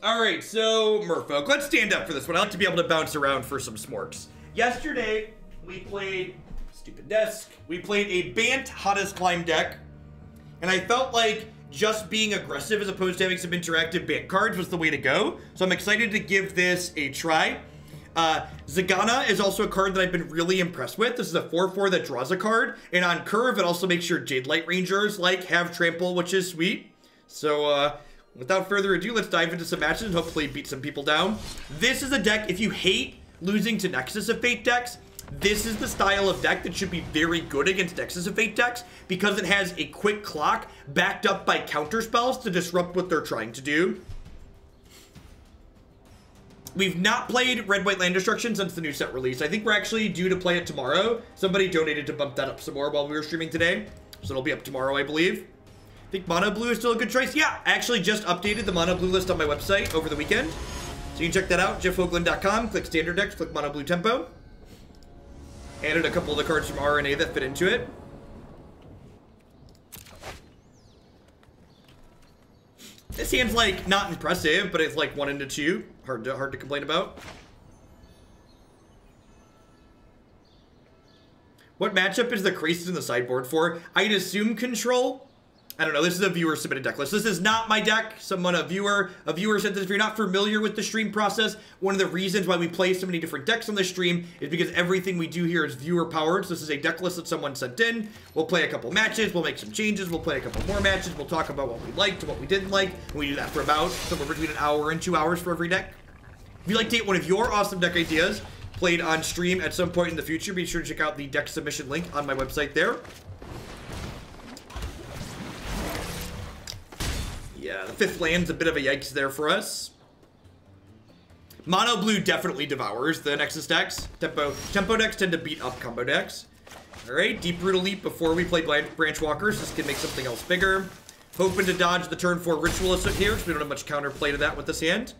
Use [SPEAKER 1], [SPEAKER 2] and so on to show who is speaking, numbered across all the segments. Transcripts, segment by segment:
[SPEAKER 1] All right, so Merfolk, let's stand up for this one. I like to be able to bounce around for some smorks. Yesterday, we played, stupid desk, we played a Bant Hottest Climb deck, and I felt like just being aggressive as opposed to having some interactive Bant cards was the way to go. So I'm excited to give this a try. Zegana is also a card that I've been really impressed with. This is a 4/4 that draws a card, and on curve, it also makes your Jadelight Rangers have trample, which is sweet. So, without further ado, let's dive into some matches and hopefully beat some people down. This is a deck, if you hate losing to Nexus of Fate decks, this is the style of deck that should be very good against Nexus of Fate decks because it has a quick clock backed up by counter spells to disrupt what they're trying to do. We've not played Red White Land Destruction since the new set release. I think we're actually due to play it tomorrow. Somebody donated to bump that up some more while we were streaming today, so it'll be up tomorrow, I believe. I think Mono Blue is still a good choice. Yeah, I actually just updated the Mono Blue list on my website over the weekend. So you can check that out, jeffhoagland.com. Click Standard Decks, click Mono Blue Tempo. Added a couple of the cards from RNA that fit into it. This hand's not impressive, but it's 1 into 2. Hard to complain about. What matchup is the Grixis in the sideboard for? I'd assume Control. I don't know. This is a viewer submitted deck list. This is not my deck. A viewer said this. If you're not familiar with the stream process, one of the reasons why we play so many different decks on this stream is because everything we do here is viewer powered. So this is a deck list that someone sent in. We'll play a couple matches. We'll make some changes. We'll play a couple more matches. We'll talk about what we liked and what we didn't like. And we do that for about somewhere between an hour and 2 hours for every deck. If you'd like to get one of your awesome deck ideas played on stream at some point in the future, be sure to check out the deck submission link on my website there. Yeah, the 5th land's a bit of a yikes there for us. Mono Blue definitely devours the Nexus decks. Tempo decks tend to beat up combo decks. Alright, Deeproot Elite before we play Branch Walkers. This can make something else bigger. Hoping to dodge the turn 4 Ritualist here, so we don't have much counterplay to that with this hand.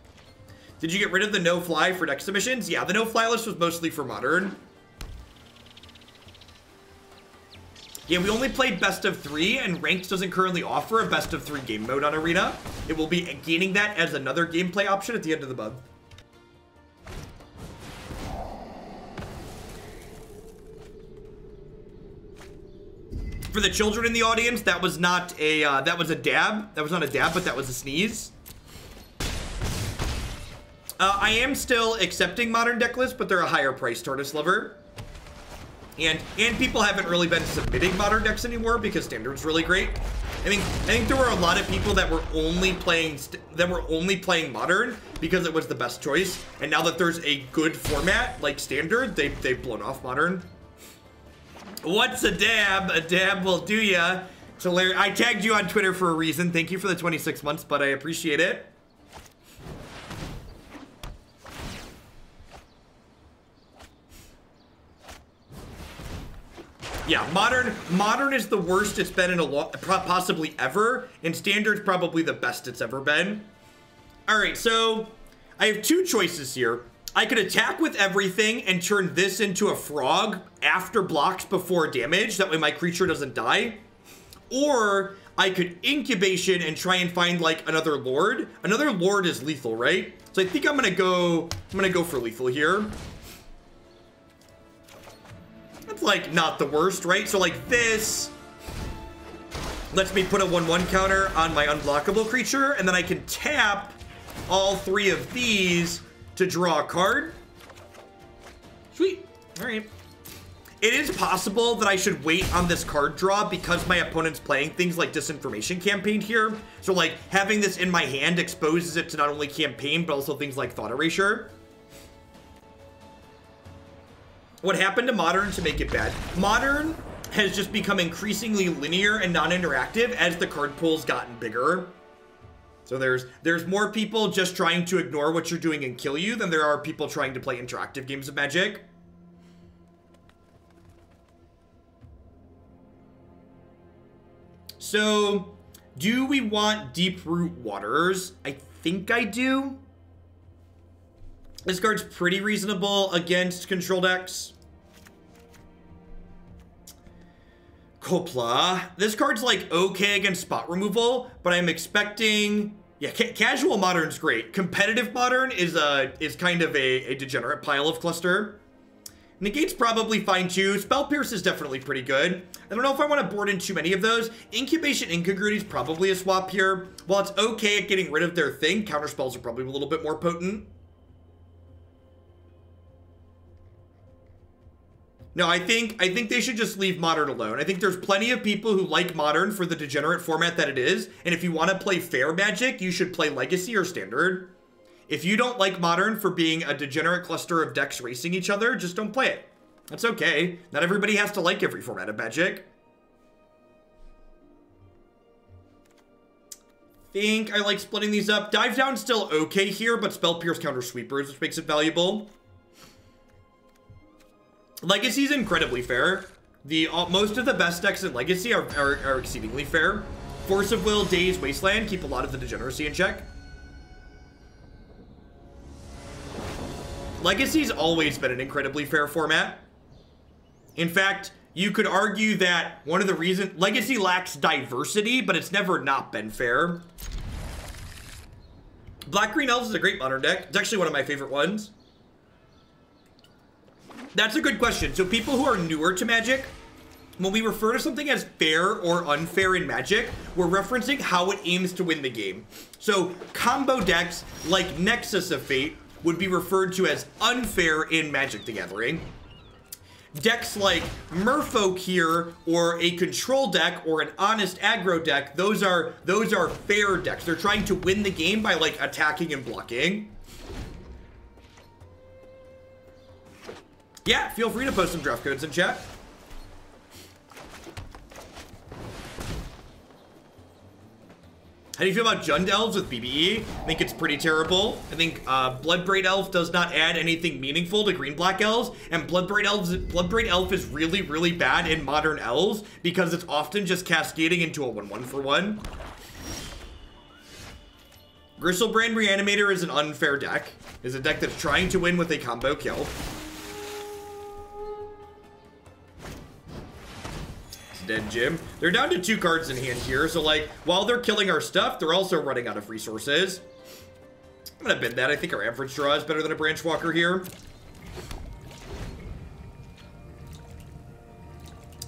[SPEAKER 1] Did you get rid of the no-fly for deck submissions? Yeah, the no-fly list was mostly for Modern. Yeah, we only played best of 3, and Ranked doesn't currently offer a best of 3 game mode on Arena. It will be gaining that as another gameplay option at the end of the month. For the children in the audience, that was not a that was a dab. That was not a dab, but that was a sneeze. I am still accepting Modern deck lists, but they're a higher price Tortoise Lover. And people haven't really been submitting Modern decks anymore because Standard's really great. I think there were a lot of people that were only playing Modern because it was the best choice. And now that there's a good format like Standard, they've blown off Modern. What's a dab? A dab will do ya. It's hilarious. I tagged you on Twitter for a reason. Thank you for the 26 months, but I appreciate it. Yeah, Modern is the worst it's been in a long, possibly ever, and Standard's probably the best it's ever been. All right, so I have 2 choices here. I could attack with everything and turn this into a frog after blocks before damage. That way my creature doesn't die. Or I could Incubation and try and find another Lord. Another Lord is lethal, right? So I think I'm gonna go for lethal here. That's not the worst, right? So this lets me put a 1/1 counter on my unblockable creature, and then I can tap all 3 of these to draw a card. Sweet. All right. It is possible that I should wait on this card draw because my opponent's playing things like Disinformation Campaign here. So having this in my hand exposes it to not only Campaign, but also things like Thought Erasure. What happened to Modern to make it bad? Modern has just become increasingly linear and non-interactive as the card pool's gotten bigger. So there's more people just trying to ignore what you're doing and kill you than there are people trying to play interactive games of Magic. So, do we want Deeproot Waters? I think I do. This card's pretty reasonable against control decks. Kopala. This card's okay against spot removal, but I'm expecting Yeah, casual modern's great. Competitive modern is kind of a degenerate pile of cluster. Negate's probably fine too. Spell Pierce is definitely pretty good. I don't know if I want to board in too many of those. Incubation Incongruity is probably a swap here. While it's okay at getting rid of their thing, counterspells are probably a little bit more potent. No, I think they should just leave Modern alone. I think there's plenty of people who like Modern for the degenerate format that it is. And if you want to play fair Magic, you should play Legacy or Standard. If you don't like Modern for being a degenerate cluster of decks racing each other, just don't play it. That's okay. Not everybody has to like every format of Magic. Think I like splitting these up. Dive Down's still okay here, but Spell Pierce counter Sweepers, which makes it valuable. Legacy's incredibly fair. Most of the best decks in Legacy are exceedingly fair. Force of Will, Daze, Wasteland keep a lot of the degeneracy in check. Legacy's always been an incredibly fair format. In fact, you could argue that one of the reasons Legacy lacks diversity, but it's never not been fair. Black-Green Elves is a great modern deck. It's actually one of my favorite ones. That's a good question. So people who are newer to Magic, when we refer to something as fair or unfair in Magic, we're referencing how it aims to win the game. So combo decks like Nexus of Fate would be referred to as unfair in Magic the Gathering. Decks like Merfolk here, or a control deck, or an honest aggro deck, those are fair decks. They're trying to win the game by like attacking and blocking. Yeah, feel free to post some draft codes in chat. How do you feel about Jund Elves with BBE? I think it's pretty terrible. I think Bloodbraid Elf does not add anything meaningful to Green-Black Elves, and Bloodbraid Elf is really, really bad in Modern Elves because it's often just cascading into a 1/1 for 1. Gristlebrand Reanimator is an unfair deck. It's a deck that's trying to win with a combo kill. Dead Jim. They're down to 2 cards in hand here, so like while they're killing our stuff, they're also running out of resources. I'm gonna bid that. I think our average draw is better than a Branch Walker here.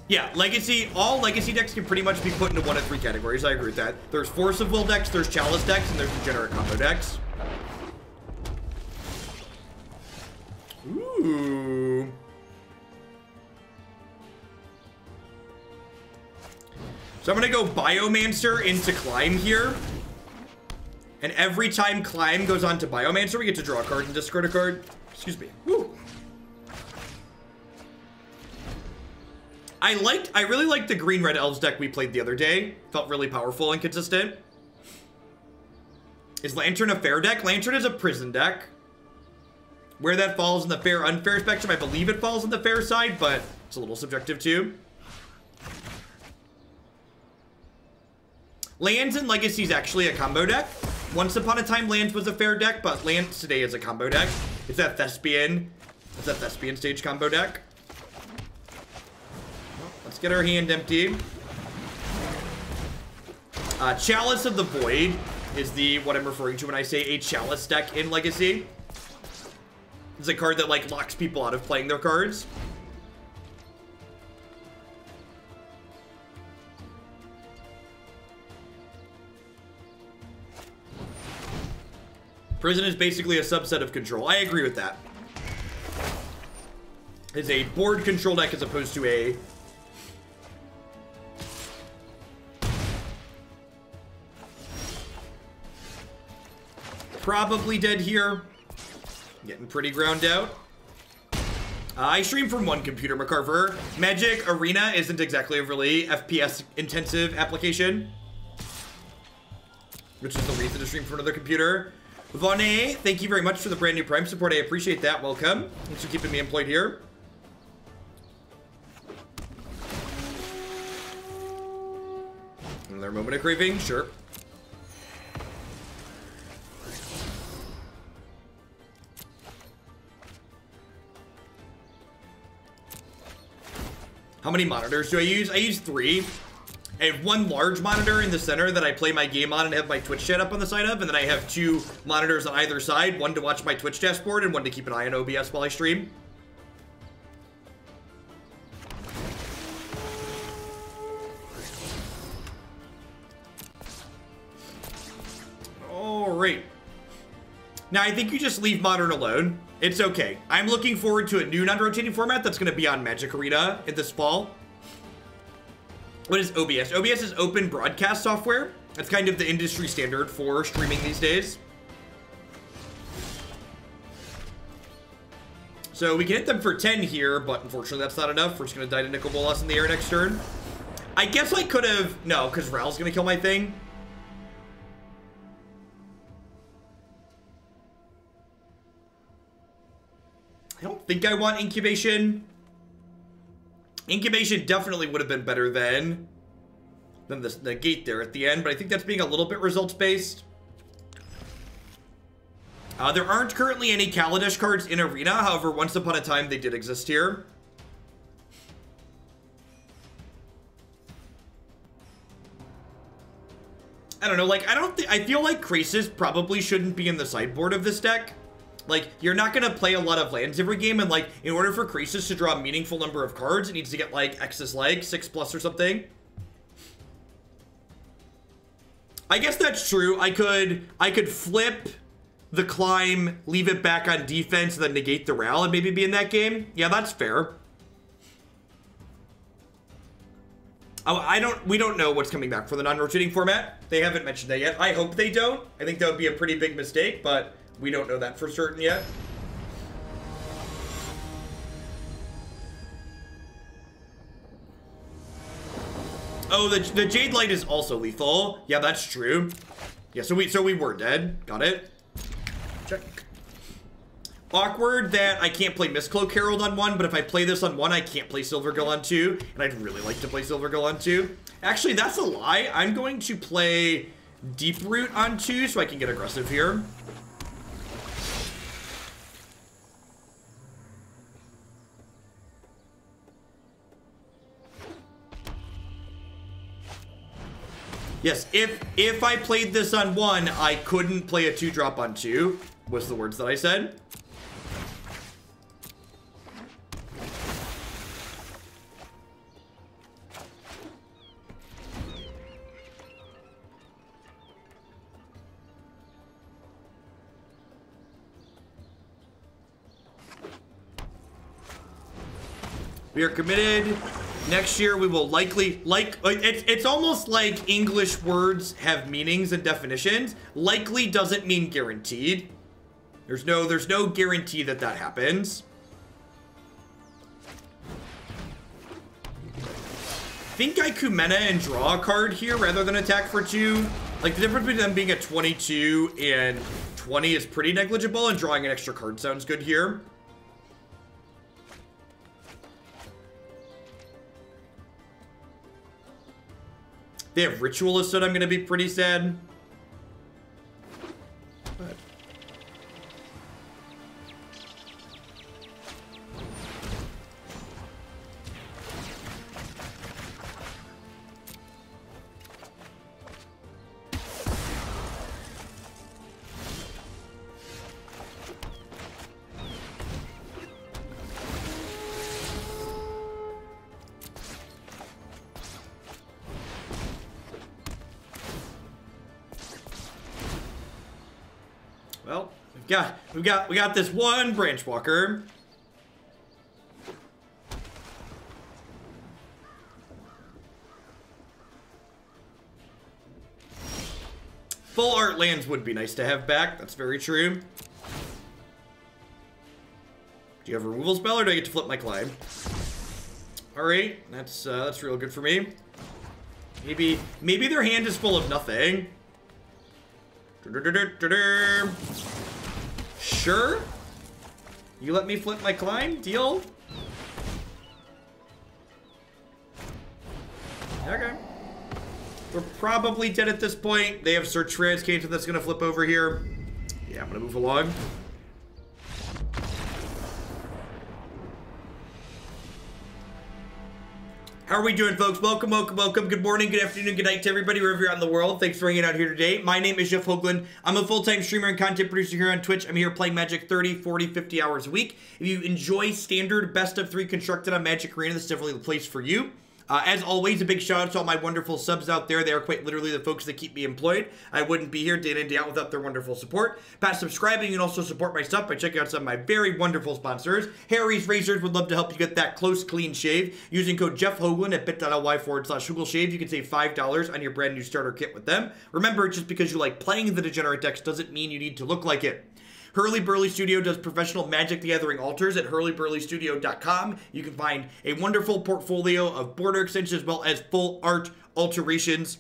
[SPEAKER 1] Yeah, Legacy, all Legacy decks can pretty much be put into one of 3 categories. I agree with that. There's Force of Will decks, there's Chalice decks, and there's Degenerate combo decks. Ooh. So I'm going to go Biomancer into Climb here. And every time Climb goes on to Biomancer, we get to draw a card and discard a card. Excuse me. Woo. I really liked the Green-Red Elves deck we played the other day. Felt really powerful and consistent. Is Lantern a fair deck? Lantern is a prison deck. Where that falls in the fair-unfair spectrum, I believe it falls on the fair side, but it's a little subjective too. Lands and Legacy is actually a combo deck. Once upon a time, Lands was a fair deck, but Lands today is a combo deck. It's that Thespian stage combo deck. Well, let's get our hand empty. Chalice of the Void is what I'm referring to when I say a Chalice deck in Legacy. It's a card that like locks people out of playing their cards. Prison is basically a subset of control. I agree with that. It's a board control deck as opposed to a... Probably dead here. Getting pretty ground out. I stream from one computer, McCarver. Magic Arena isn't exactly a really FPS intensive application, which is the reason to stream from another computer. Vonnet, thank you very much for the brand new Prime support. I appreciate that. Welcome. Thanks for keeping me employed here. Another moment of craving, sure. How many monitors do I use? I use 3. I have one large monitor in the center that I play my game on and have my Twitch chat up on the side of, and then I have 2 monitors on either side, one to watch my Twitch dashboard and one to keep an eye on OBS while I stream. Alright. Now, I think you just leave Modern alone. It's okay. I'm looking forward to a new non-rotating format that's going to be on Magic Arena in this fall. What is OBS? OBS is open broadcast software. That's kind of the industry standard for streaming these days. So we can hit them for 10 here, but unfortunately that's not enough. We're just going to die to Nicol Bolas in the air next turn. I guess I could have... No, because Ral's going to kill my thing. I don't think I want Incubation. Incubation definitely would have been better than the Negate there at the end, but I think that's being a little bit results-based. There aren't currently any Kaladesh cards in Arena, however, once upon a time they did exist here. I don't know, like, I feel like Grixis probably shouldn't be in the sideboard of this deck. Like, you're not going to play a lot of lands every game, and, like, in order for Grixis to draw a meaningful number of cards, it needs to get, like, X's like 6+ or something. I guess that's true. I could flip the climb, leave it back on defense, and then negate the Ral and maybe be in that game. Yeah, that's fair. Oh, we don't know what's coming back for the non-rotating format. They haven't mentioned that yet. I hope they don't. I think that would be a pretty big mistake, but we don't know that for certain yet. Oh, the Jadelight is also lethal. Yeah, that's true. Yeah, so we were dead. Got it. Check. Awkward that I can't play Mist-Cloaked Herald on 1, but if I play this on 1, I can't play Silvergill on 2, and I'd really like to play Silvergill on 2. Actually, that's a lie. I'm going to play Deeproot on 2 so I can get aggressive here. Yes, if I played this on 1, I couldn't play a 2-drop on 2, was the words that I said. We are committed. Next year we will likely, it's almost like English words have meanings and definitions. Likely doesn't mean guaranteed. There's no guarantee that that happens. I think I Kumena and draw a card here rather than attack for 2. Like, the difference between them being a 22 and 20 is pretty negligible, and drawing an extra card sounds good here. They have Ritualist, so I'm going to be pretty sad. But well, we got this one Branch Walker. Full art lands would be nice to have back. That's very true. Do you have a removal spell, or do I get to flip my climb? All right, that's real good for me. Maybe their hand is full of nothing. Sure. You let me flip my climb? Deal? Okay. We're probably dead at this point. They have Search for Transcade, so that's going to flip over here. Yeah, I'm going to move along. How are we doing, folks? Welcome, welcome, welcome. Good morning, good afternoon, good night to everybody wherever you're out in the world. Thanks for hanging out here today. My name is Jeff Hoagland. I'm a full-time streamer and content producer here on Twitch. I'm here playing Magic 30, 40, 50 hours a week. If you enjoy standard best of 3 constructed on Magic Arena, this is definitely the place for you. As always, a big shout out to all my wonderful subs out there. They are quite literally the folks that keep me employed. I wouldn't be here day in and day out without their wonderful support. Past subscribing and also support my stuff by checking out some of my very wonderful sponsors. Harry's Razors would love to help you get that close, clean shave. Using code Jeff Hoagland at bit.ly/HoagleShave, you can save $5 on your brand new starter kit with them. Remember, just because you like playing the Degenerate decks doesn't mean you need to look like it. Hurley Burley Studio does professional Magic the Gathering altars at hurleyburleystudio.com. You can find a wonderful portfolio of border extensions as well as full art alterations.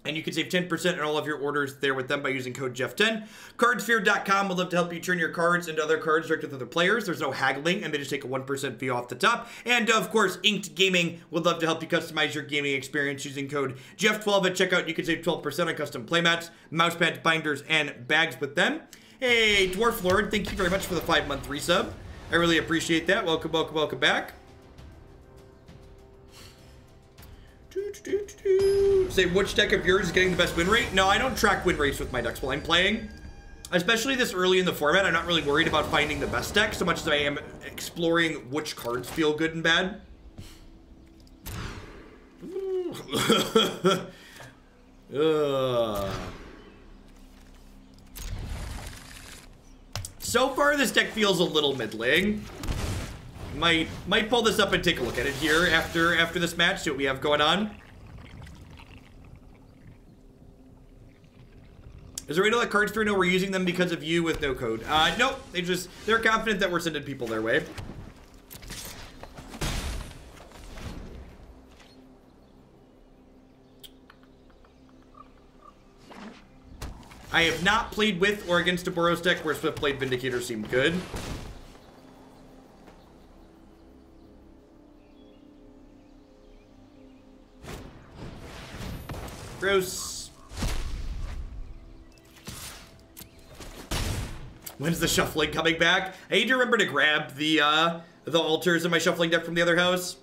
[SPEAKER 1] And you can save 10% on all of your orders there with them by using code Jeff10. Cardsphere.com would love to help you turn your cards into other cards direct with other players. There's no haggling, and they just take a 1% fee off the top. And, of course, Inked Gaming would love to help you customize your gaming experience using code Jeff12 at checkout. You can save 12% on custom playmats, mousepads, binders, and bags with them. Hey, Dwarf Lord, thank you very much for the 5-month resub. I really appreciate that. Welcome, welcome, welcome back. Say, which deck of yours is getting the best win rate? No, I don't track win rates with my decks while I'm playing. Especially this early in the format, I'm not really worried about finding the best deck so much as I am exploring which cards feel good and bad. So far, this deck feels a little middling. Might pull this up and take a look at it here after this match, see what we have going on. Is there any other cards for no we're using them because of you with no code? Nope. They're confident that we're sending people their way. I have not played with or against a Boros deck where Swift played Vindicator seemed good. Gross. When's the shuffling coming back? I need to remember to grab the altars in my shuffling deck from the other house.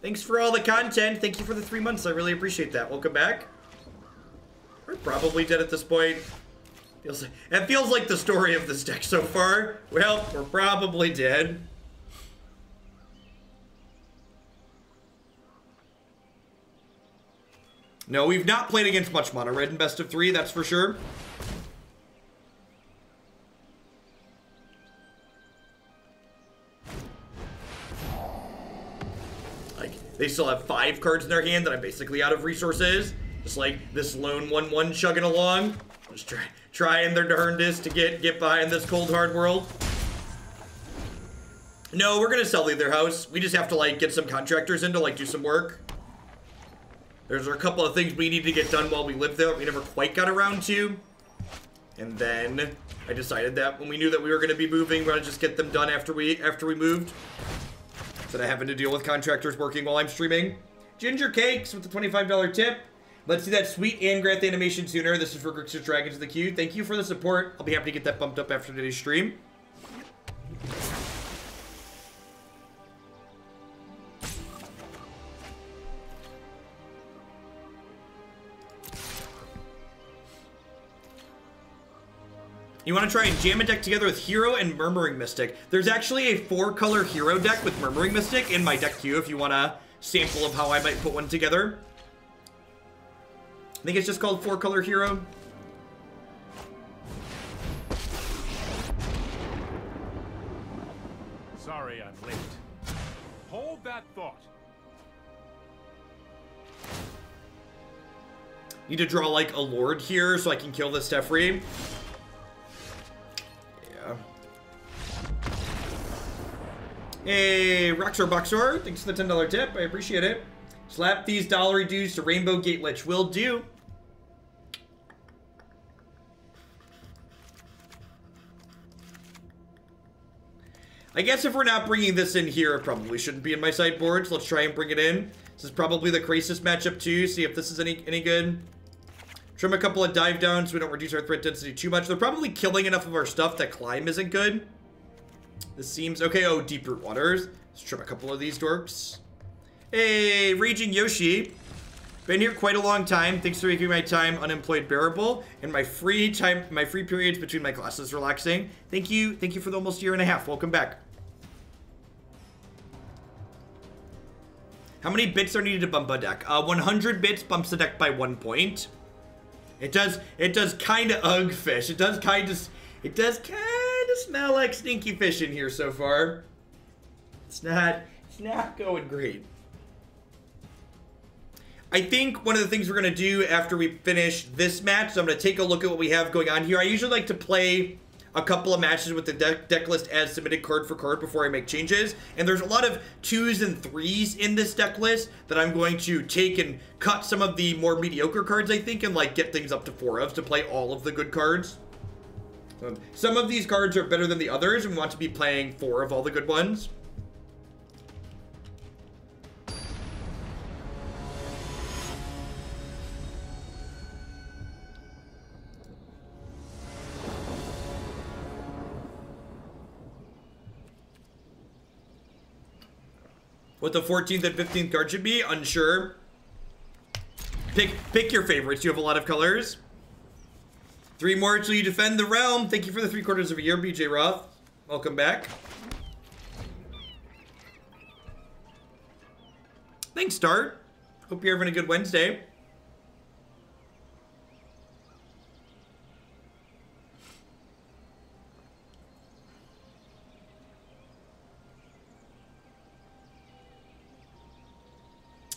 [SPEAKER 1] Thanks for all the content. Thank you for the 3 months. I really appreciate that. Welcome back. We're probably dead at this point. It feels like the story of this deck so far. Well, we're probably dead. No, we've not played against much mono red in best of 3, that's for sure. Like, they still have 5 cards in their hand that I'm basically out of resources. Just like this lone 1/1 chugging along. Just trying their darndest to get behind this cold hard world. No, we're gonna sell their house. We just have to like get some contractors in to like do some work. There's a couple of things we need to get done while we live there that we never quite got around to. And then I decided that when we knew that we were gonna be moving, we're gonna just get them done after we moved. Instead of having to deal with contractors working while I'm streaming. Ginger Cakes with the $25 tip. Let's see that sweet Angrath animation sooner. This is for Grixis Dragons of the Queue. Thank you for the support. I'll be happy to get that bumped up after today's stream. You want to try and jam a deck together with Hero and Murmuring Mystic. There's actually a 4-color Hero deck with Murmuring Mystic in my deck queue if you want a sample of how I might put one together. I think it's just called 4-color Hero.
[SPEAKER 2] Sorry I'm late. Hold that thought.
[SPEAKER 1] Need to draw like a Lord here so I can kill this Teferi. Yeah. Hey, Roxor Boxor, thanks for the $10 tip. I appreciate it. Slap these dollary dues to Rainbow Gate Lich. Will do. I guess if we're not bringing this in here, it probably shouldn't be in my sideboards. Let's try and bring it in. This is probably the Grixis matchup too. See if this is any good. Trim a couple of dive downs so we don't reduce our threat density too much. They're probably killing enough of our stuff that climb isn't good. This seems okay. Oh, Deeproot Waters. Let's trim a couple of these dorks. Hey, Raging Yoshi. Been here quite a long time. Thanks for making my time unemployed bearable and my free periods between my classes relaxing. Thank you for the almost year and a half. Welcome back. How many bits are needed to bump a deck? 100 bits bumps the deck by 1 point. It does kind of ugh fish. It does kind of smell like stinky fish in here so far. It's not going great. I think one of the things we're going to do after we finish this match, so I'm going to take a look at what we have going on here. I usually like to play a couple of matches with the deck list as submitted card for card before I make changes. And there's a lot of 2s and 3s in this deck list that I'm going to take and cut some of the more mediocre cards, I think, and like get things up to 4 of to play all of the good cards. Some of these cards are better than the others, and we want to be playing 4 of all the good ones. What the 14th and 15th card should be? Unsure. Pick your favorites. You have a lot of colors. 3 more till you defend the realm. Thank you for the 3/4 of a year, BJ Roth. Welcome back. Thanks, Start. Hope you're having a good Wednesday.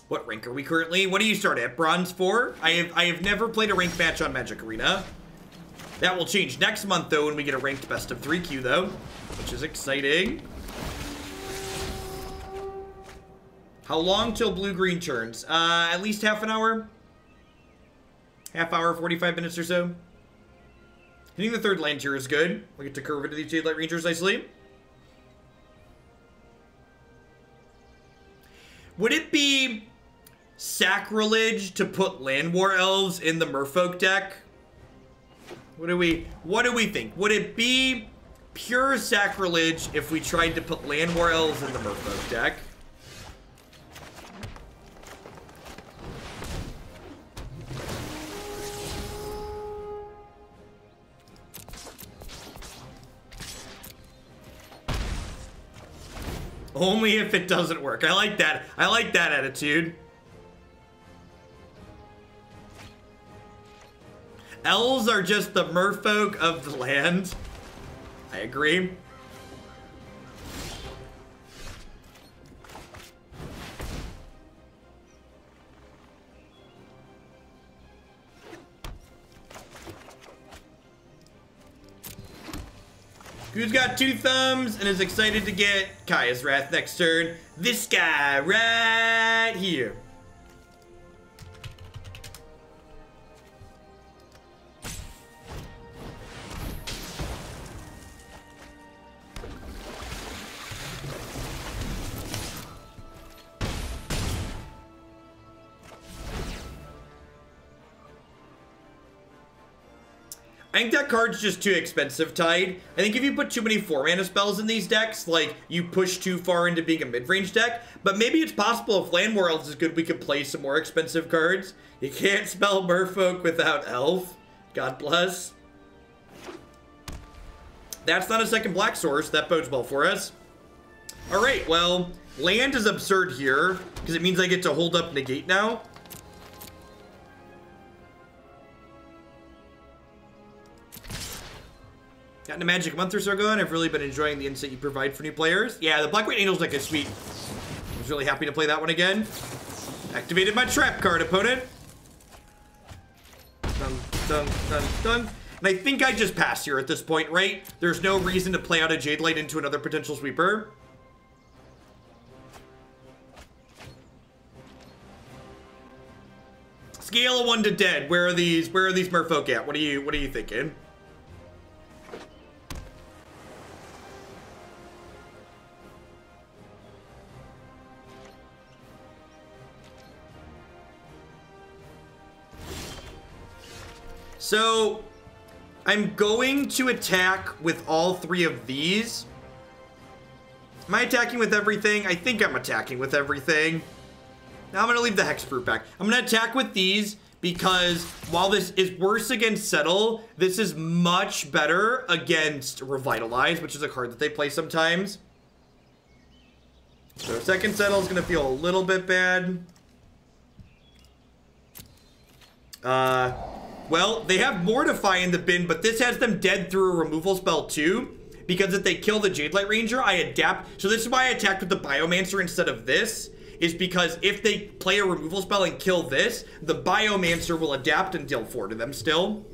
[SPEAKER 1] What rank are we currently? What do you start at? Bronze 4? I have never played a ranked match on Magic Arena. That will change next month, though, when we get a ranked best of 3 queue, though, which is exciting. How long till blue-green turns? At least half an hour. Half hour, 45 minutes or so. Hitting the 3rd land here is good. We get to curve into these Jadelight Rangers nicely. Would it be sacrilege to put Land War Elves in the Merfolk deck? What do we think? Would it be pure sacrilege if we tried to put Land War Elves in the Merfolk deck? Only if it doesn't work. I like that. I like that attitude. Elves are just the merfolk of the land. I agree. Who's got 2 thumbs and is excited to get Kaya's Wrath next turn? This guy right here. I think that card's just too expensive, Tide. I think if you put too many 4-mana spells in these decks, like, you push too far into being a mid-range deck. But maybe it's possible if Land War Elves is good, we could play some more expensive cards. You can't spell Merfolk without Elf. God bless. That's not a second black source. That bodes well for us. Alright, well, land is absurd here, because it means I get to hold up Negate now. Gotten a Magic a month or so ago, and I've really been enjoying the insight you provide for new players. Yeah, the Black-White Angel's deck is sweet. I was really happy to play that one again. Activated my trap card, opponent. Dun, dun, dun, dun. And I think I just pass here at this point, right? There's no reason to play out a Jadelight into another potential sweeper. Scale of 1 to dead. Where are these merfolk at? What are you thinking? So, I'm going to attack with all 3 of these. Am I attacking with everything? I think I'm attacking with everything. Now I'm gonna leave the Hexproof back. I'm gonna attack with these because while this is worse against Settle, this is much better against Revitalize, which is a card that they play sometimes. So second Settle is gonna feel a little bit bad. Well, they have Mortify in the bin, but this has them dead through a removal spell too. Because if they kill the Jadelight Ranger, I adapt. So this is why I attacked with the Biomancer instead of this. Is because if they play a removal spell and kill this, the Biomancer will adapt and deal 4 to them still.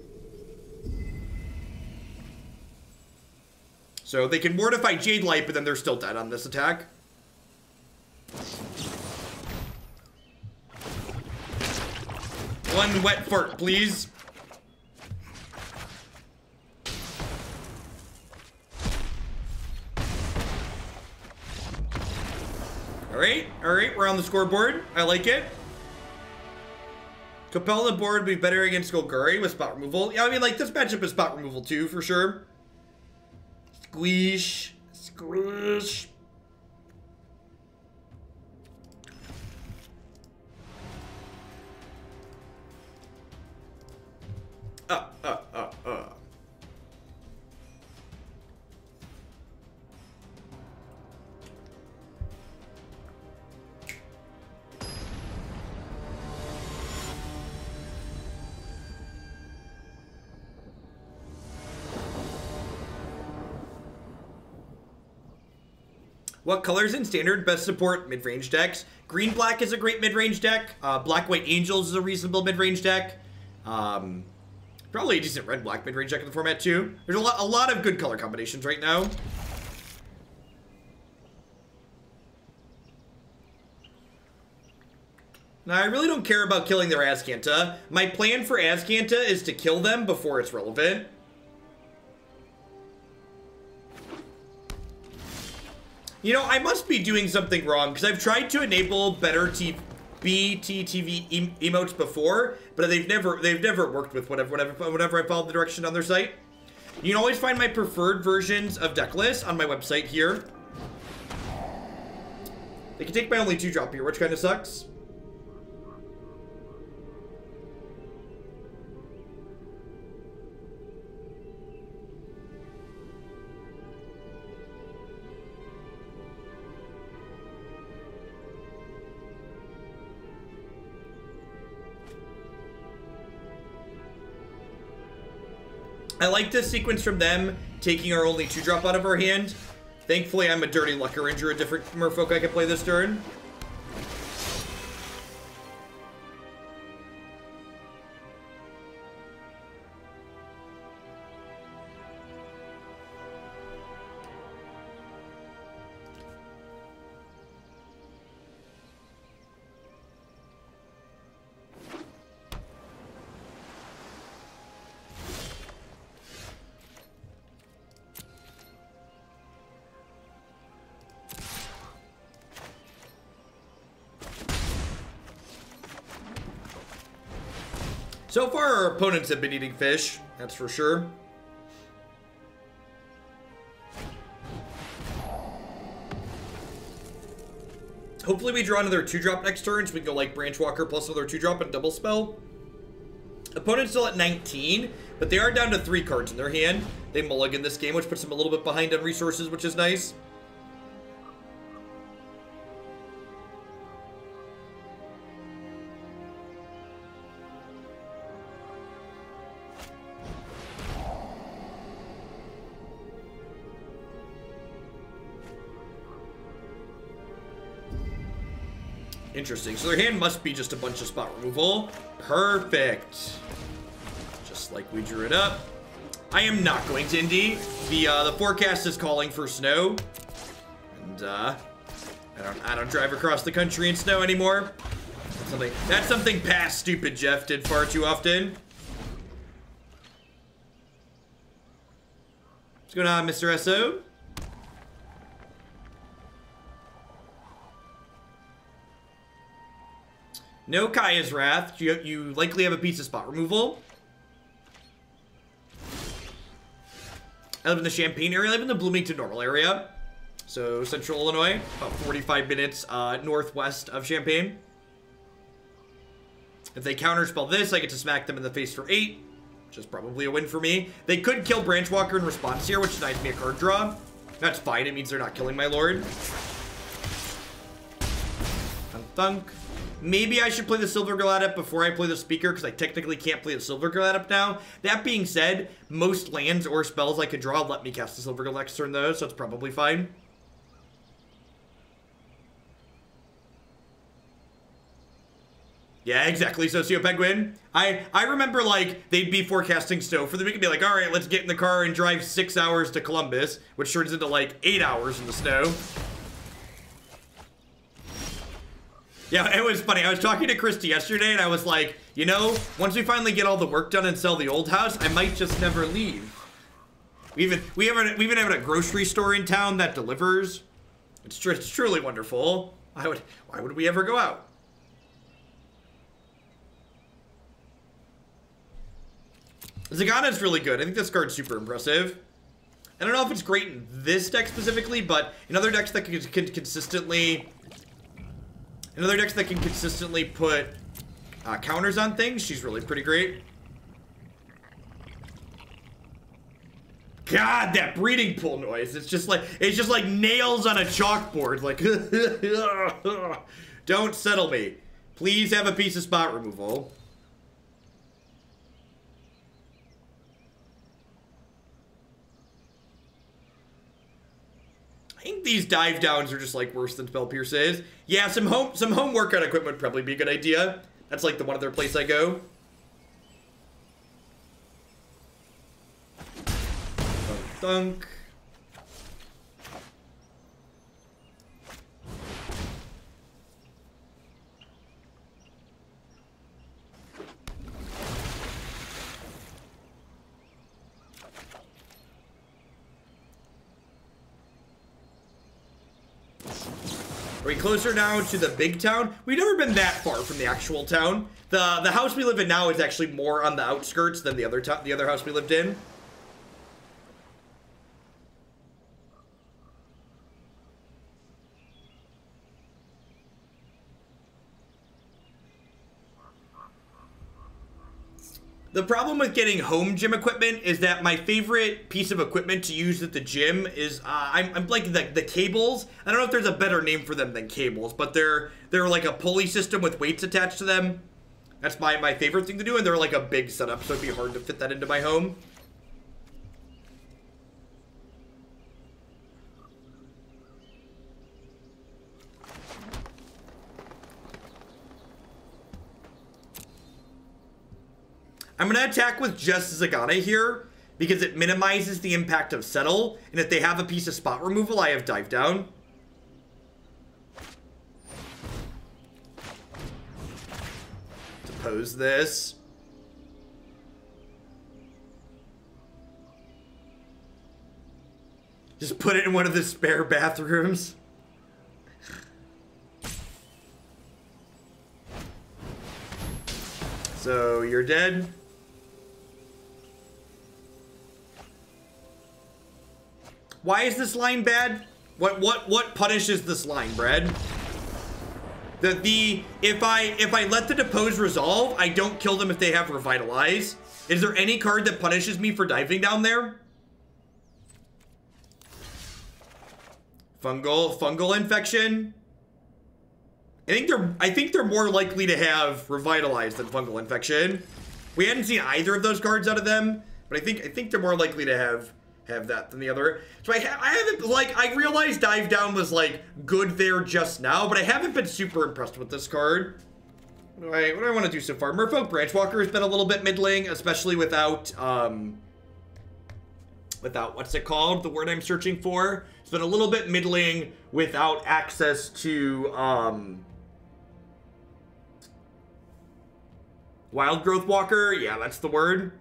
[SPEAKER 1] So they can Mortify Jadelight, but then they're still dead on this attack. One wet fart, please. Alright, we're on the scoreboard. I like it. Kopala on the board would be better against Golgari with spot removal. Yeah, I mean, like, this matchup is spot removal too, for sure. Squish. Squish. What colors in Standard best support mid-range decks? Green-black is a great mid-range deck. Black-white Angels is a reasonable mid-range deck. Probably a decent red-black mid-range deck in the format too. There's a lot of good color combinations right now. Now, I really don't care about killing their Azcanta. My plan for Azcanta is to kill them before it's relevant. You know, I must be doing something wrong, because I've tried to enable better BTTV emotes before, but they've never worked with whenever I followed the direction on their site. You can always find my preferred versions of decklist on my website here. They can take my only 2-drop here, which kind of sucks. I like this sequence from them, taking our only 2-drop out of our hand. Thankfully, I'm a Dirty Luck Ranger, a different Merfolk I can play this turn. So far, our opponents have been eating fish, that's for sure. Hopefully we draw another 2-drop next turn, so we can go like Branchwalker plus another 2-drop and double spell. Opponent's still at 19, but they are down to 3 cards in their hand. They mulligan this game, which puts them a little bit behind on resources, which is nice. Interesting. So their hand must be just a bunch of spot removal. Perfect. Just like we drew it up. I am not going to Indy. The forecast is calling for snow. And I don't drive across the country in snow anymore. That's something past stupid Jeff did far too often. What's going on, Mr. SO? No Kaya's Wrath. You likely have a piece of spot removal. I live in the Champaign area. I live in the Bloomington Normal area. So, Central Illinois. About 45 minutes northwest of Champaign. If they counterspell this, I get to smack them in the face for 8, which is probably a win for me. They could kill Branchwalker in response here, which denies me a card draw. That's fine, it means they're not killing my Lord. Thunk. Maybe I should play the Silvergill Adept before I play the Speaker, because I technically can't play the Silvergill Adept now. That being said, most lands or spells I could draw let me cast the Silvergill next turn though, so it's probably fine. Yeah, exactly, Socio-Penguin. I remember, like, they'd be forecasting snow for the week and be like, all right, let's get in the car and drive 6 hours to Columbus, which turns into, like, 8 hours in the snow. Yeah, it was funny. I was talking to Christy yesterday, and I was like, you know, once we finally get all the work done and sell the old house, I might just never leave. We even have a grocery store in town that delivers. It's truly wonderful. Why would we ever go out? Zegana is really good. I think this card's super impressive. I don't know if it's great in this deck specifically, but in other decks that can consistently... In other decks that can consistently put counters on things, she's really pretty great. God, that breeding pool noise. It's just like nails on a chalkboard. Like, don't settle me. Please have a piece of spot removal. I think these dive downs are just like worse than Spell Pierce is. Yeah, some home workout equipment would probably be a good idea. That's like the one other place I go. Thunk. Are we closer now to the big town? We've never been that far from the actual town. The house we live in now is actually more on the outskirts than the other house we lived in. The problem with getting home gym equipment is that my favorite piece of equipment to use at the gym is, I'm like the cables. I don't know if there's a better name for them than cables, but they're like a pulley system with weights attached to them. That's my favorite thing to do, and they're like a big setup, so it'd be hard to fit that into my home. I'm going to attack with just Zegana here, because it minimizes the impact of Settle, and if they have a piece of spot removal, I have Dive Down. Depose this. Just put it in one of the spare bathrooms. So, you're dead. Why is this line bad? What punishes this line, Brad? If I let the depose resolve, I don't kill them if they have revitalize. Is there any card that punishes me for diving down there? Fungal infection. I think they're more likely to have revitalize than fungal infection. We hadn't seen either of those cards out of them, but I think they're more likely to have that than the other. So I haven't, like, I realized Dive Down was like good there just now, but I haven't been super impressed with this card. What do I want to do so far? Merfolk Branchwalker has been a little bit middling, especially without what's it called? The word I'm searching for. It's been a little bit middling without access to Wild Growth Walker. Yeah, that's the word.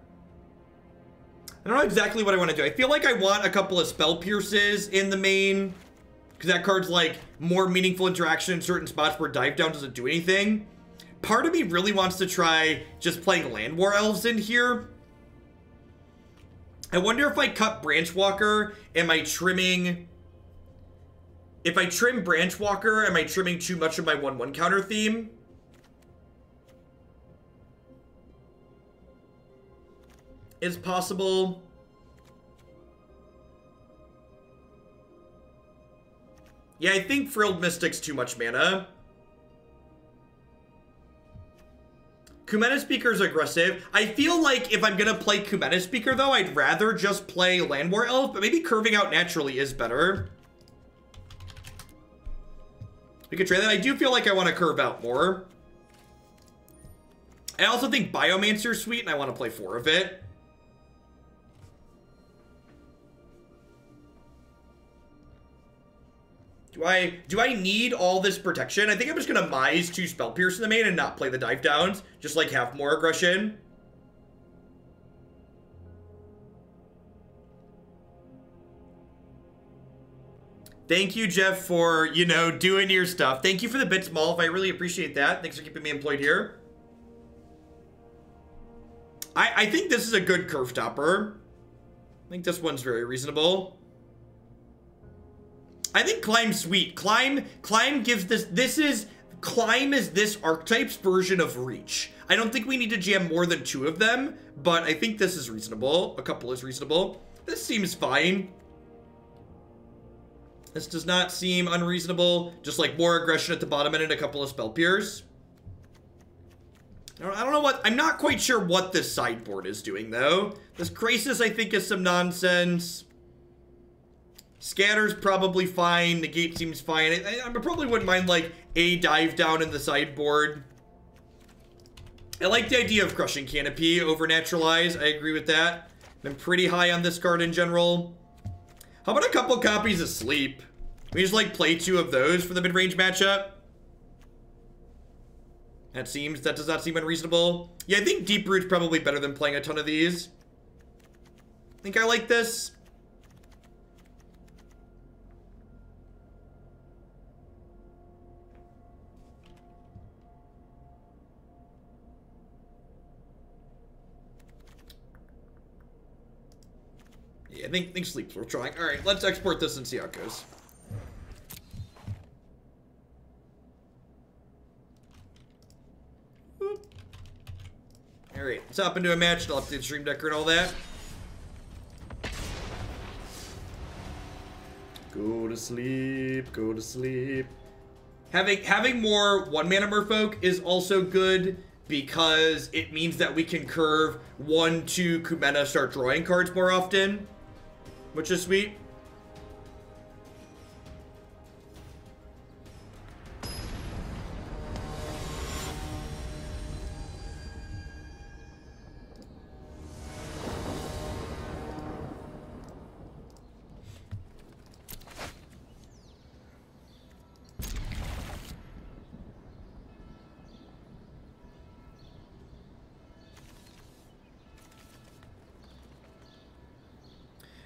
[SPEAKER 1] I don't know exactly what I want to do. I feel like I want a couple of Spell Pierces in the main, because that card's like more meaningful interaction in certain spots where Dive Down doesn't do anything. Part of me really wants to try just playing Land War Elves in here. I wonder if I cut Branchwalker, am I trimming... If I trim Branchwalker, am I trimming too much of my 1/1 counter theme? is possible. Yeah, I think Frilled Mystic's too much mana. Kumena Speaker's aggressive. I feel like if I'm gonna play Kumena Speaker, though, I'd rather just play Landwar Elf, but maybe curving out naturally is better. We could try that. I do feel like I want to curve out more. I also think Biomancer's sweet, and I want to play 4 of it. Do I need all this protection? I think I'm just gonna Mise 2 Spell Pierce in the main and not play the dive downs. Just like have more aggression. Thank you, Jeff, for, you know, doing your stuff. Thank you for the bits, Malf. I really appreciate that. Thanks for keeping me employed here. I think this is a good curve topper. I think this one's very reasonable. I think Climb's sweet. Climb gives this, Climb is this archetype's version of Reach. I don't think we need to jam more than 2 of them, but I think this is reasonable. A couple is reasonable. This seems fine. This does not seem unreasonable. Just like more aggression at the bottom end and a couple of Spell Pierce. I don't know what, I'm not quite sure what this sideboard is doing though. This Grixis I think is some nonsense. Scatter's probably fine. Negate seems fine. I probably wouldn't mind like a dive down in the sideboard. I like the idea of Crushing Canopy over Naturalize. I agree with that. I'm pretty high on this card in general. How about a couple copies of Sleep? We just like play 2 of those for the mid-range matchup. That does not seem unreasonable. Yeah, I think Deeproot's probably better than playing a ton of these. I think I like this. Yeah, I think Sleep's worth trying. All right, let's export this and see how it goes. All right, let's hop into a match. I'll update the stream decker and all that. Go to sleep. Go to sleep. Having more 1-mana Merfolk is also good because it means that we can curve 1-2 Kumena, start drawing cards more often, which is sweet.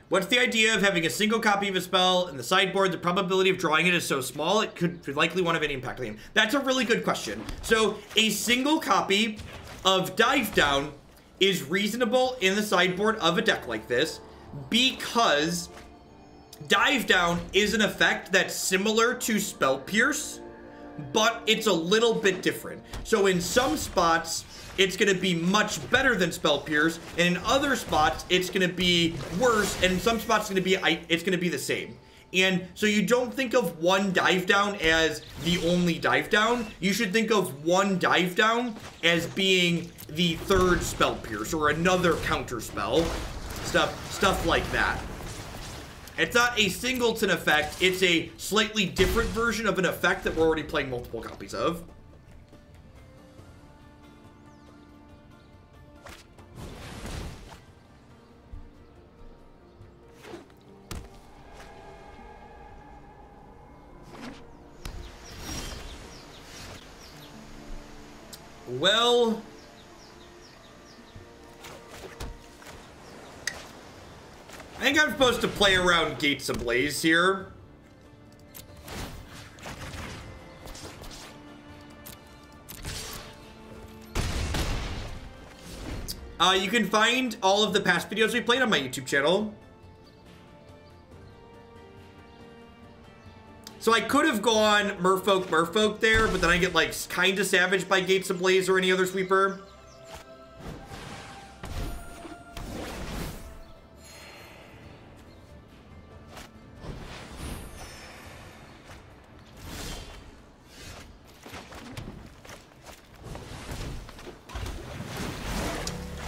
[SPEAKER 1] What's the idea of having a single copy of a spell in the sideboard? The probability of drawing it is so small, it could likely won't have any impact on the game. That's a really good question. So, a single copy of Dive Down is reasonable in the sideboard of a deck like this because Dive Down is an effect that's similar to Spell Pierce, but it's a little bit different. So, in some spots, it's going to be much better than Spell Pierce, and in other spots, it's going to be worse, and in some spots, it's going to be the same. And so you don't think of one dive down as the only dive down. You should think of one dive down as being the third Spell Pierce or another counter spell. Stuff like that. It's not a singleton effect. It's a slightly different version of an effect that we're already playing multiple copies of. Well, I think I'm supposed to play around Gates Ablaze here. You can find all of the past videos we played on my YouTube channel. So I could have gone Merfolk there, but then I get like kind of savaged by Gates Ablaze or any other sweeper.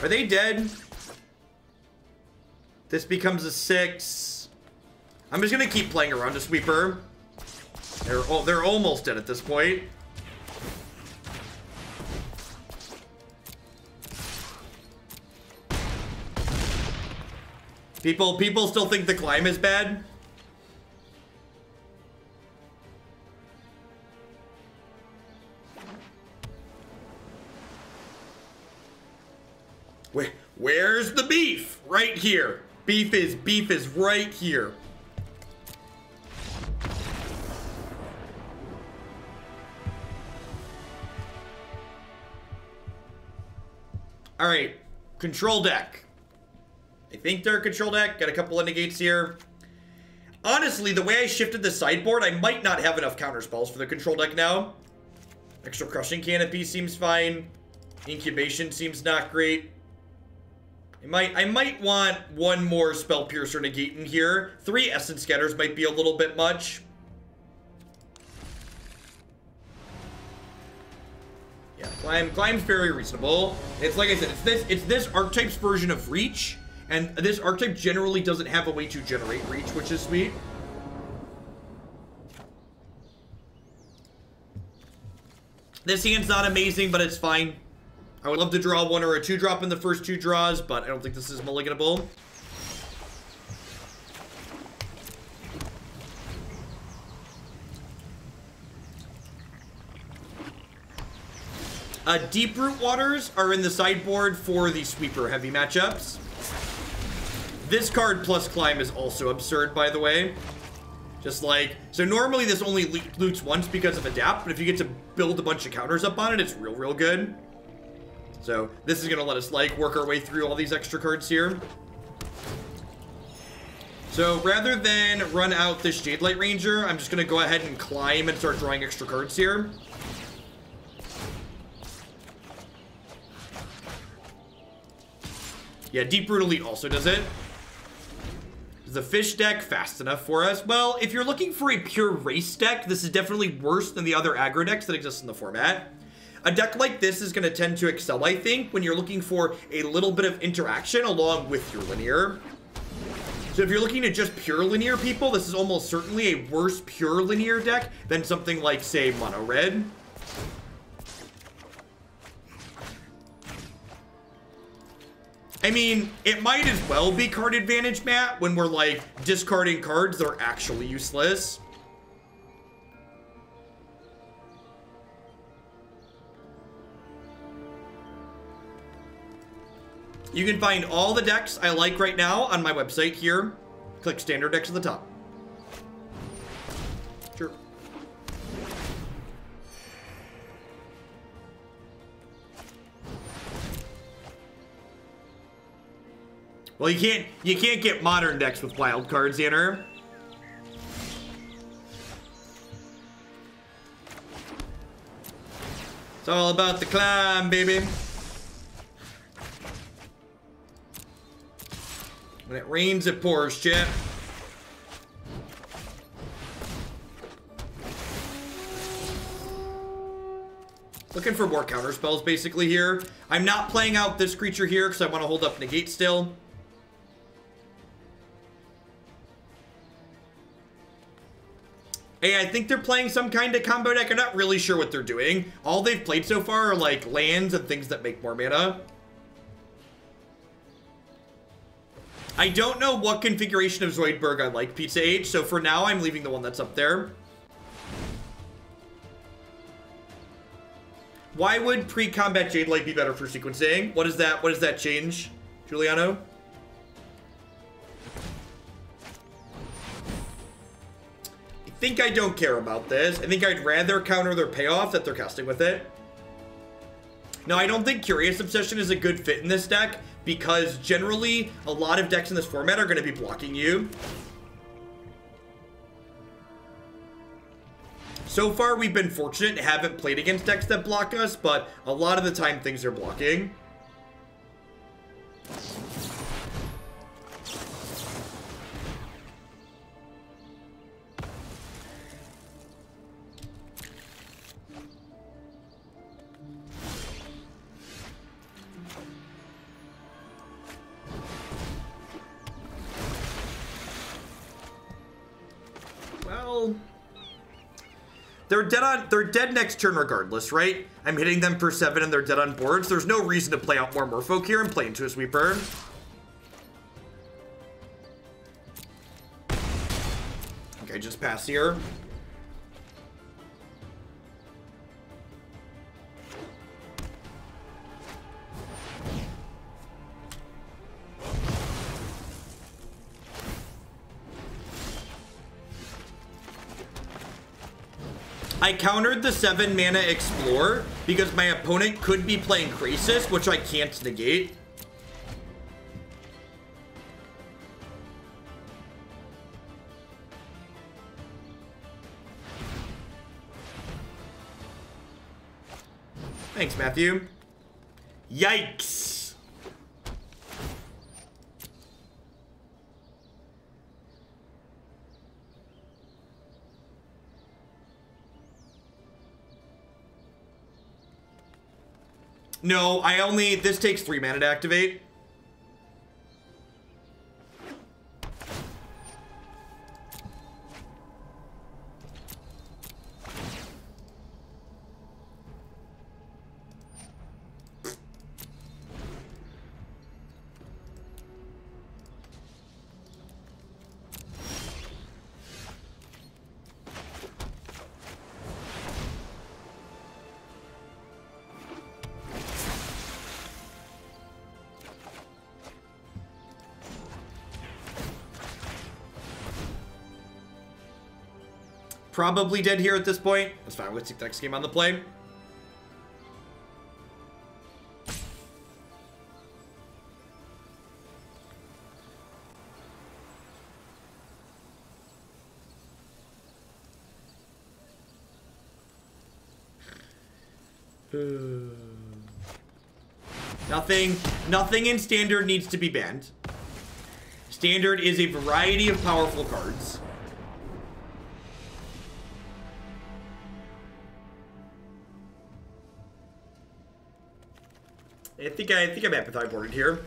[SPEAKER 1] Are they dead? This becomes a 6. I'm just gonna keep playing around a sweeper. They're almost dead at this point. People still think the climb is bad. Where's the beef? Right here. Beef is right here. All right, control deck. I think they're a control deck. Got a couple of negates here. Honestly, the way I shifted the sideboard, I might not have enough counter spells for the control deck now. Extra Crushing Canopy seems fine. Incubation seems not great. I might want one more Spell Piercer negate in here. 3 Essence Scatters might be a little bit much. Yeah, Climb's very reasonable. It's like I said, it's this archetype's version of Reach, and this archetype generally doesn't have a way to generate Reach, which is sweet. This hand's not amazing, but it's fine. I would love to draw 1 or a 2-drop in the first 2 draws, but I don't think this is mulliganable. Deeproot Waters are in the sideboard for the sweeper heavy matchups. This card plus climb is also absurd, by the way. Just like, so normally this only loots once because of adapt, but if you get to build a bunch of counters up on it, it's real good. So this is gonna let us like work our way through all these extra cards here. So rather than run out this Jadelight Ranger, I'm just gonna go ahead and climb and start drawing extra cards here. Yeah, Deeproot Elite also does it. Is the fish deck fast enough for us? Well, if you're looking for a pure race deck, this is definitely worse than the other aggro decks that exist in the format. A deck like this is going to tend to excel, I think, when you're looking for a little bit of interaction along with your linear. So if you're looking at just pure linear people, this is almost certainly a worse pure linear deck than something like, say, Mono Red. I mean, it might as well be card advantage, Matt, when we're, like, discarding cards that are actually useless. You can find all the decks I like right now on my website here. Click standard decks at the top. Sure. Well, you can't get modern decks with wild cards, Xander. It's all about the climb, baby. When it rains, it pours, chat. Looking for more counter spells, basically, here. I'm not playing out this creature here because I want to hold up Negate still. Hey, I think they're playing some kind of combo deck. I'm not really sure what they're doing. All they've played so far are, like, lands and things that make more mana. I don't know what configuration of Zoidberg I like, Pizza H, so for now I'm leaving the one that's up there. Why would pre-combat Jadelight be better for sequencing? What does that change, Giuliano? I think I don't care about this. I think I'd rather counter their payoff that they're casting with it. No, I don't think Curious Obsession is a good fit in this deck, because generally, a lot of decks in this format are going to be blocking you. So far, we've been fortunate and haven't played against decks that block us, but a lot of the time, things are blocking. They're dead next turn regardless, right? I'm hitting them for 7 and they're dead on boards. There's no reason to play out more Merfolk here and play into a sweeper. Okay, just pass here. I countered the 7 mana Explore because my opponent could be playing Grixis, which I can't negate. Thanks, Matthew. Yikes. No, this takes 3 mana to activate. Probably dead here at this point. That's fine. Let's take the next game on the play. Nothing in Standard needs to be banned. Standard is a variety of powerful cards. I think I'm Empathize boarded here.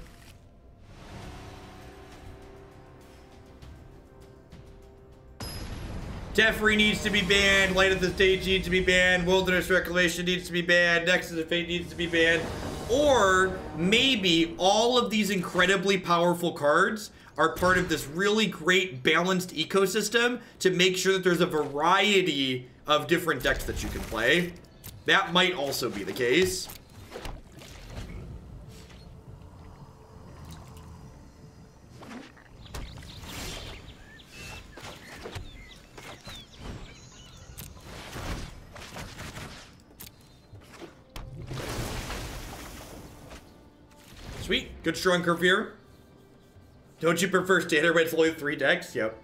[SPEAKER 1] Teferi needs to be banned. Light of the Stage needs to be banned. Wilderness Reclamation needs to be banned. Nexus of Fate needs to be banned. Or maybe all of these incredibly powerful cards are part of this really great balanced ecosystem to make sure that there's a variety of different decks that you can play. That might also be the case. Sweet. Good strong curve here. Don't you prefer Standard when it's only 3 decks? Yep.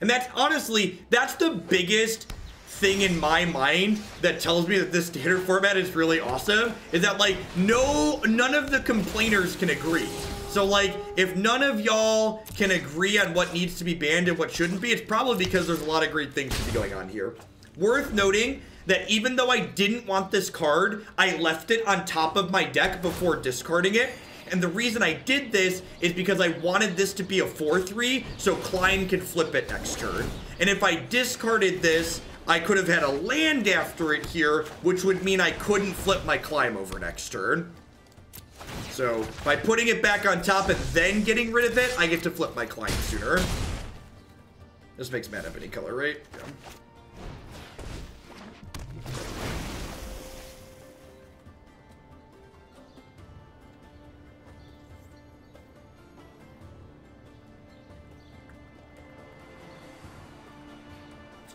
[SPEAKER 1] And that's honestly, that's the biggest thing in my mind that tells me that this Standard format is really awesome, is that like none of the complainers can agree. So like if none of y'all can agree on what needs to be banned and what shouldn't be, it's probably because there's a lot of great things to be going on here. Worth noting that even though I didn't want this card, I left it on top of my deck before discarding it. And the reason I did this is because I wanted this to be a 4-3 so Klein could flip it next turn. And if I discarded this, I could have had a land after it here, which would mean I couldn't flip my climb over next turn. So by putting it back on top and then getting rid of it, I get to flip my climb sooner. This makes mana of any color, right? Yeah.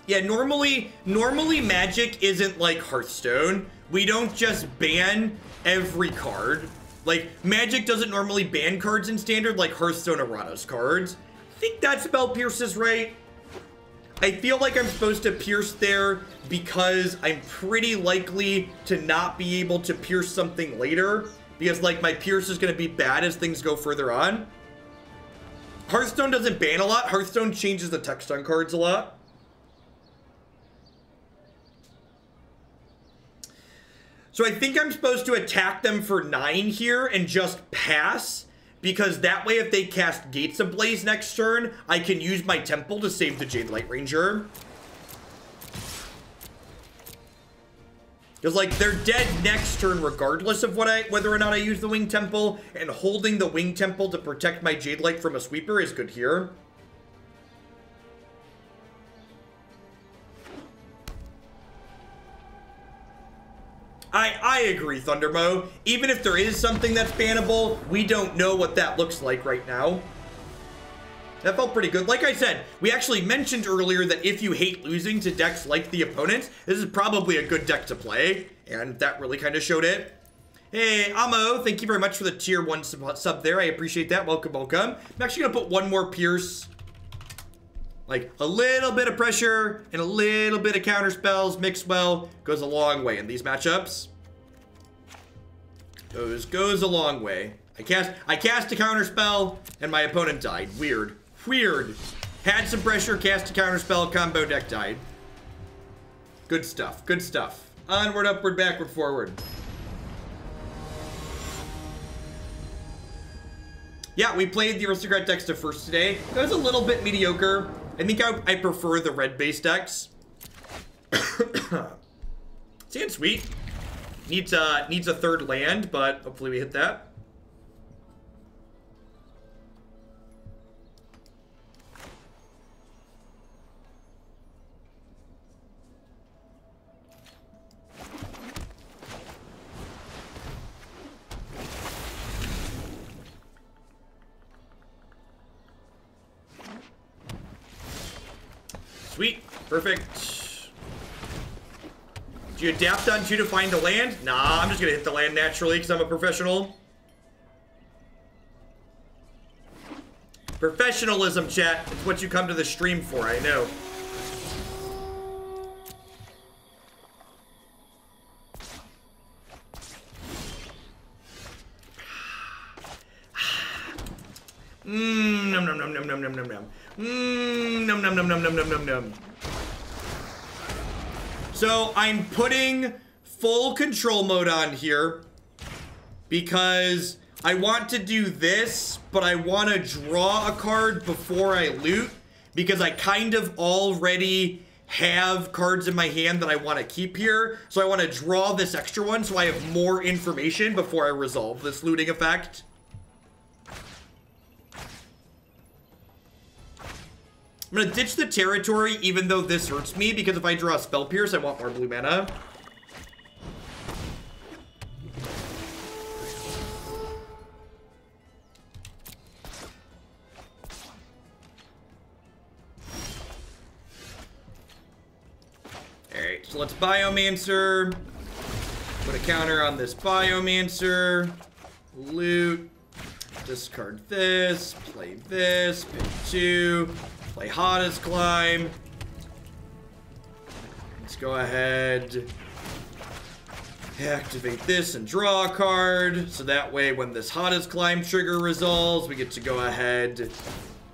[SPEAKER 1] Yeah, normally Magic isn't like Hearthstone. We don't just ban every card. Like, Magic doesn't normally ban cards in Standard like Hearthstone erratas cards. I think that spell pierces right. I feel like I'm supposed to pierce there because I'm pretty likely to not be able to pierce something later. Because, like, my pierce is going to be bad as things go further on. Hearthstone doesn't ban a lot. Hearthstone changes the text on cards a lot. So I think I'm supposed to attack them for 9 here and just pass, because that way if they cast Gates Ablaze next turn, I can use my Temple to save the Jadelight Ranger. Because, like, they're dead next turn regardless of whether or not I use the Wing Temple, and holding the Wing Temple to protect my Jadelight from a sweeper is good here. I agree, Thundermo. Even if there is something that's bannable, we don't know what that looks like right now. That felt pretty good. Like I said, we actually mentioned earlier that if you hate losing to decks like the opponents, this is probably a good deck to play, and that really kind of showed it. Hey, Amo, thank you very much for the tier 1 sub there. I appreciate that. Welcome, welcome. I'm actually going to put one more Pierce. Like, a little bit of pressure and a little bit of counter spells mixed well goes a long way in these matchups. Goes a long way. I cast a counter spell and my opponent died. Weird. Weird. Had some pressure, cast a counter spell, combo deck died. Good stuff. Good stuff. Onward, upward, backward, forward. Yeah, we played the Aristocrat decks to first today. It was a little bit mediocre. I think I prefer the red-based decks. Sand sweet. Needs a third land, but hopefully we hit that. Sweet. Perfect. Do you adapt on 2 to find a land? Nah, I'm just gonna hit the land naturally because I'm a professional. Professionalism, chat. It's what you come to the stream for, I know. Nom nom nom nom nom nom nom nom. Nom nom nom nom nom nom nom nom. So I'm putting full control mode on here because I want to do this, but I want to draw a card before I loot because I kind of already have cards in my hand that I want to keep here. So I want to draw this extra one so I have more information before I resolve this looting effect. I'm gonna ditch the territory even though this hurts me because if I draw a Spell Pierce, I want more blue mana. Alright, so let's Biomancer. Put a counter on this Biomancer. Loot. Discard this. Play this. Pick 2. Play Hottest Climb. Let's go ahead. Activate this and draw a card. So that way when this Hottest Climb trigger resolves, we get to go ahead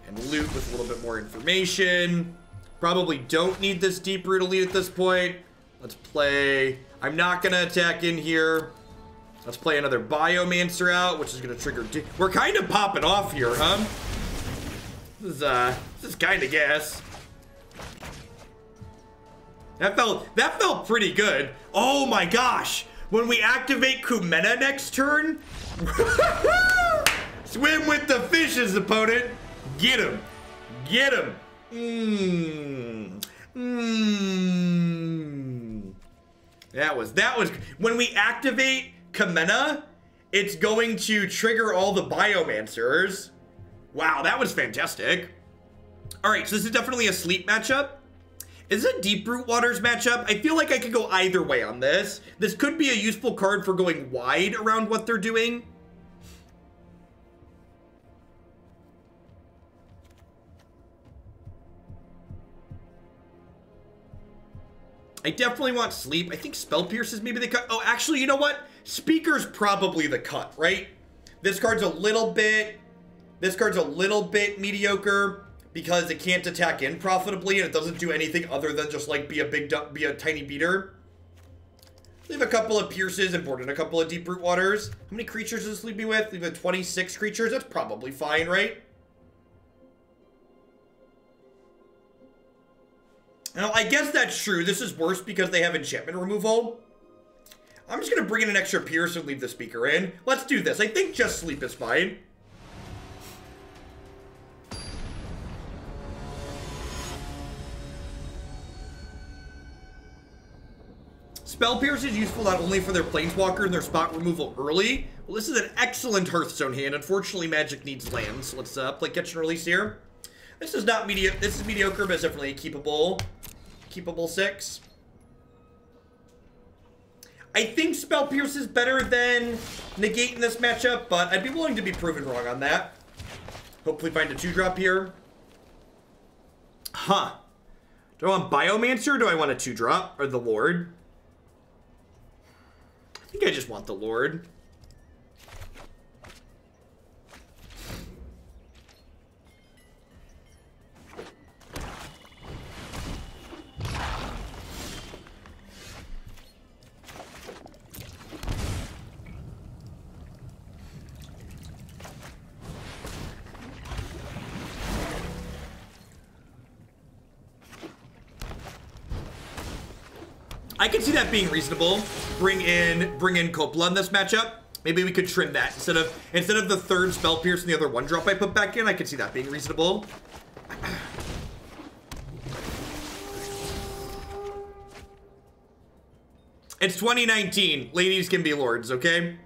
[SPEAKER 1] and loot with a little bit more information. Probably don't need this Deeproot Elite at this point. Let's play... I'm not going to attack in here. Let's play another Biomancer out, which is going to trigger... We're kind of popping off here, huh? This is kind of gas. That felt pretty good. Oh my gosh! When we activate Kumena next turn, swim with the fishes, opponent. Get him, get him. That was when we activate Kumena, it's going to trigger all the Biomancers. Wow, that was fantastic. All right, so this is definitely a sleep matchup. Is it a Deeproot Waters matchup? I feel like I could go either way on this. This could be a useful card for going wide around what they're doing. I definitely want sleep. I think Spell Pierce is maybe the cut. Oh, actually, you know what? Speaker's probably the cut, right? This card's a little bit mediocre because it can't attack in profitably and it doesn't do anything other than just like be a tiny beater. Leave a couple of Pierces and board in a couple of Deeproot Waters. How many creatures does this leave me with? Leave with 26 creatures. That's probably fine, right? Now, I guess that's true. This is worse because they have enchantment removal. I'm just gonna bring in an extra Pierce and leave the Speaker in. Let's do this. I think just sleep is fine. Spell Pierce is useful not only for their Planeswalker and their spot removal early. Well, this is an excellent Hearthstone hand. Unfortunately, Magic needs lands. So let's play Catch and Release here. This is not mediocre. This is mediocre, but it's definitely a keepable 6. I think Spell Pierce is better than Negate in this matchup, but I'd be willing to be proven wrong on that. Hopefully find a 2-drop here. Huh. Do I want Biomancer or do I want a 2-drop? Or the Lord? I think I just want the Lord. I can see that being reasonable. Bring in Kopala in this matchup. Maybe we could trim that instead of the 3rd Spell Pierce and the other 1-drop I put back in. I could see that being reasonable. It's 2019. Ladies can be lords, okay?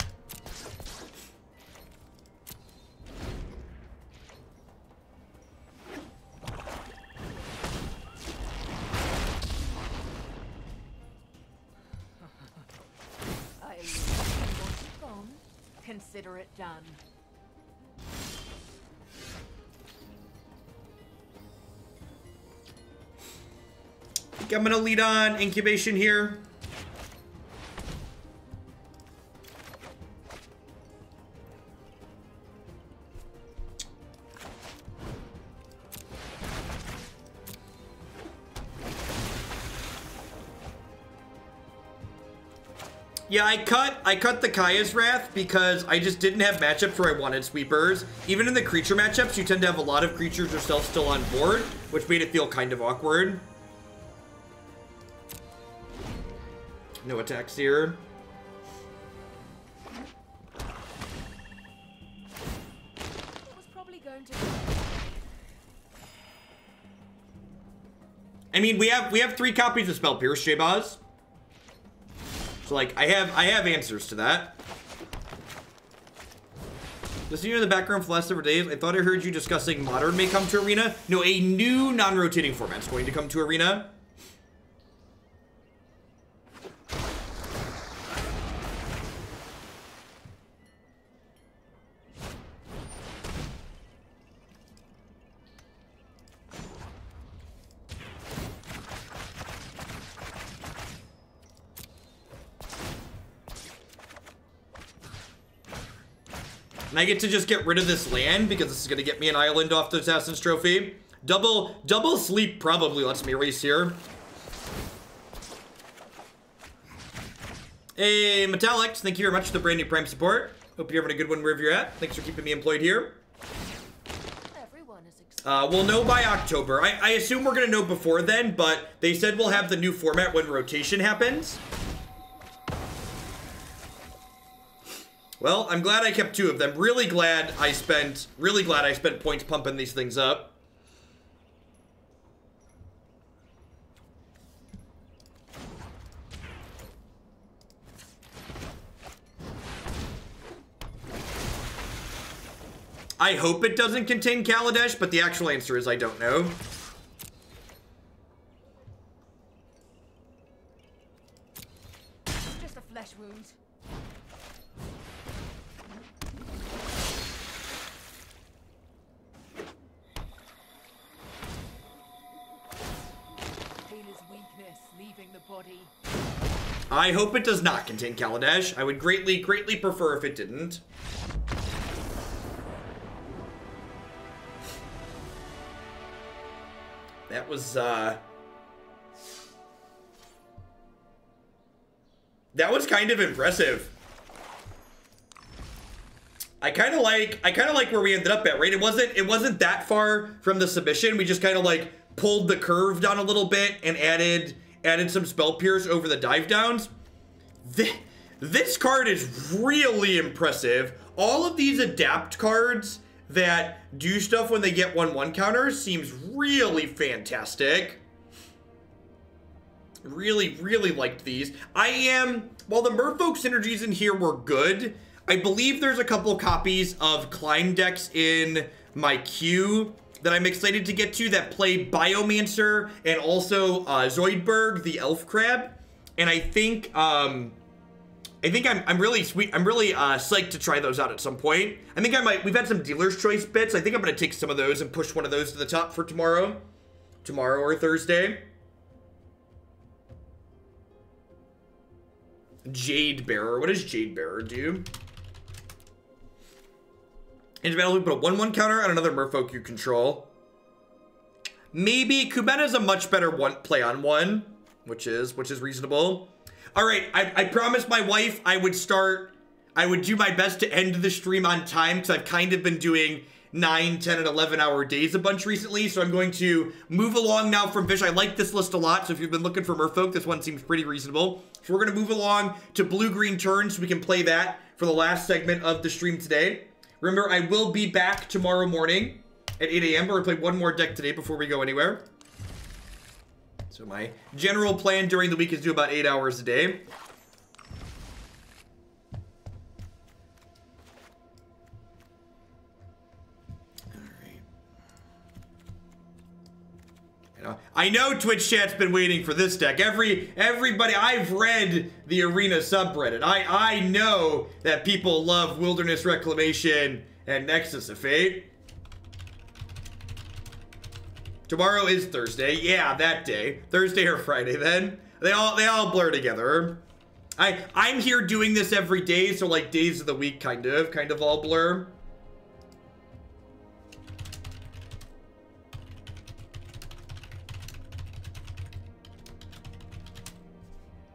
[SPEAKER 3] Consider it done.
[SPEAKER 1] I think I'm gonna lead on Incubation here. Yeah, I cut the Kaya's Wrath because I just didn't have matchups where I wanted sweepers. Even in the creature matchups, you tend to have a lot of creatures yourself still on board, which made it feel kind of awkward. No attacks here.
[SPEAKER 3] It was probably going to...
[SPEAKER 1] I mean, we have 3 copies of Spell Pierce, J-Boz. So, like, I have answers to that. Listening to you in the background for the last several days, I thought I heard you discussing Modern may come to Arena. No, a new non-rotating format's going to come to Arena. And I get to just get rid of this land because this is going to get me an island off the Assassin's Trophy. Double sleep probably lets me race here. Hey, Metallics, thank you very much for the brand new Prime support. Hope you're having a good one wherever you're at. Thanks for keeping me employed here.
[SPEAKER 3] Everyone is
[SPEAKER 1] We'll know by October. I assume we're going to know before then, but they said we'll have the new format when rotation happens. Well, I'm glad I kept 2 of them. Really glad I spent points pumping these things up. I hope it doesn't contain Kaladesh, but the actual answer is I don't know.
[SPEAKER 3] just a flesh wound.
[SPEAKER 1] I hope it does not contain Kaladesh. I would greatly prefer if it didn't. That was kind of impressive. I kind of like where we ended up at, right? It wasn't that far from the submission. We just kind of like pulled the curve down a little bit and added some Spell Pierce over the dive downs. This card is really impressive. All of these adapt cards that do stuff when they get 1/1 counters seems really fantastic. Really, really liked these. While the Merfolk synergies in here were good, I believe there's a couple copies of Climb decks in my queue that I'm excited to get to that play Biomancer and also Zoidberg, the Elf Crab. And I think I'm really psyched to try those out at some point. I think I might. We've had some dealer's choice bits. I think I'm gonna take some of those and push one of those to the top for tomorrow or Thursday. Jade Bearer. What does Jade Bearer do? Into battle, we put a 1/1 counter on another Merfolk you control. Maybe Kumena is a much better play on one, which is reasonable. All right, I promised my wife I would do my best to end the stream on time because I've kind of been doing 9, 10, and 11-hour days a bunch recently, so I'm going to move along now from Fish. I like this list a lot, so if you've been looking for Merfolk, this one seems pretty reasonable. So we're going to move along to Blue-Green Turns so we can play that for the last segment of the stream today. Remember, I will be back tomorrow morning at 8 a.m. We're going to play one more deck today before we go anywhere. So my general plan during the week is to do about 8 hours a day. I know Twitch chat's been waiting for this deck. Everybody, I've read the Arena subreddit. I know that people love Wilderness Reclamation and Nexus of Fate. Tomorrow is Thursday. Yeah, that day. Thursday or Friday then. They all blur together. I'm here doing this every day, so like days of the week kind of all blur.